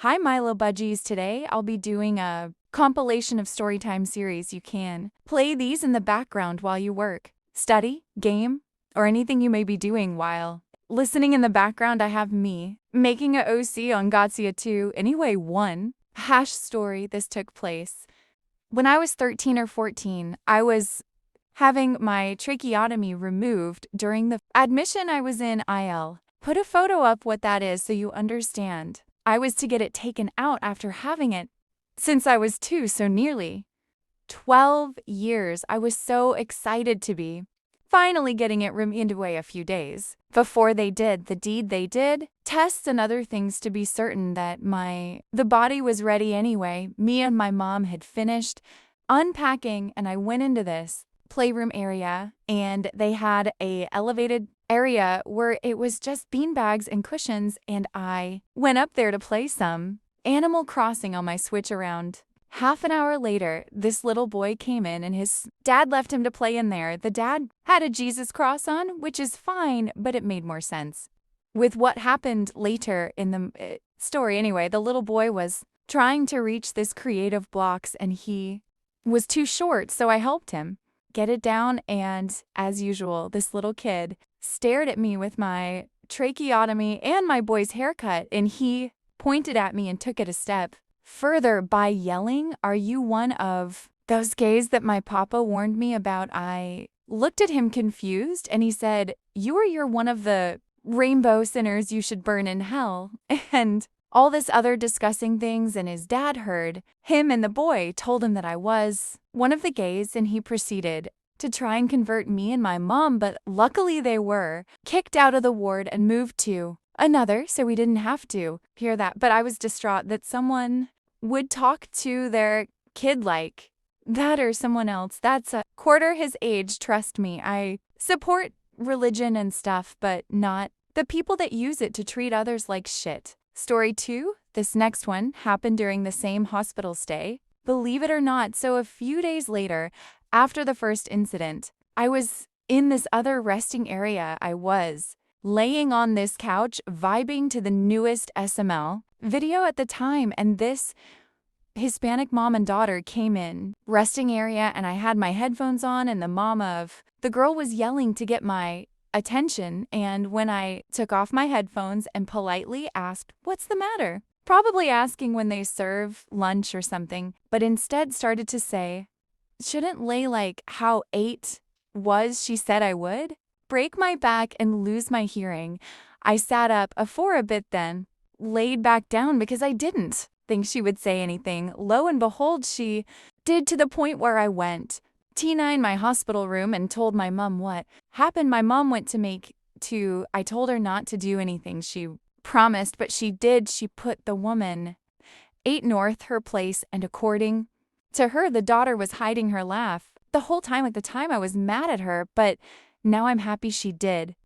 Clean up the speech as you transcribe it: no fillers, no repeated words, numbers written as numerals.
Hi, Milo Budgies. Today I'll be doing a compilation of storytime series. You can play these in the background while you work, study, game, or anything you may be doing while listening. In the background, I have me making a OC on Gotsia 2, Anyway 1 hash story. This took place when I was 13 or 14. I was having my tracheotomy removed during the admission I was in IL. Put a photo up what that is so you understand. I was to get it taken out after having it since I was 2, so nearly 12 years. I was so excited to be finally getting it removed away a few days before they did the deed they did. Tests and other things to be certain that the body was ready anyway. Me and my mom had finished unpacking, and I went into this playroom area, and they had a elevated area where it was just beanbags and cushions, and I went up there to play some Animal Crossing on my Switch. Around half an hour later, this little boy came in, and his dad left him to play in there. The dad had a Jesus cross on, which is fine, but it made more sense with what happened later in the story. Anyway, the little boy was trying to reach this creative blocks, and he was too short, so I helped him get it down, and as usual, this little kid stared at me with my tracheotomy and my boy's haircut, and he pointed at me and took it a step further by yelling, "Are you one of those gays that my papa warned me about?" I looked at him confused, and he said, You're one of the rainbow sinners, you should burn in hell." And all this other discussing things, and his dad heard him, and the boy told him that I was one of the gays, and he proceeded to try and convert me and my mom, but luckily they were kicked out of the ward and moved to another, so we didn't have to hear that. But I was distraught that someone would talk to their kid like that, or someone else that's a quarter his age. Trust me, I support religion and stuff, but not the people that use it to treat others like shit. Story 2, this next one, happened during the same hospital stay, believe it or not. So a few days later, after the first incident, I was in this other resting area. I was laying on this couch, vibing to the newest SML video at the time, and this Hispanic mom and daughter came in resting area, and I had my headphones on, and the mom of the girl was yelling to get my attention. And when I took off my headphones and politely asked, "What's the matter?" Probably asking when they serve lunch or something, but instead started to say, "Shouldn't lay like how 8 was, she said I would," break my back and lose my hearing. I sat up for a bit, then laid back down because I didn't think she would say anything. Lo and behold, she did, to the point where I went T9 my hospital room and told my mom what happened. My mom went I told her not to do anything, she promised, but she did. She put the woman 8 North her place, and according to her, the daughter was hiding her laugh the whole time. At the time, I was mad at her, but now I'm happy she did.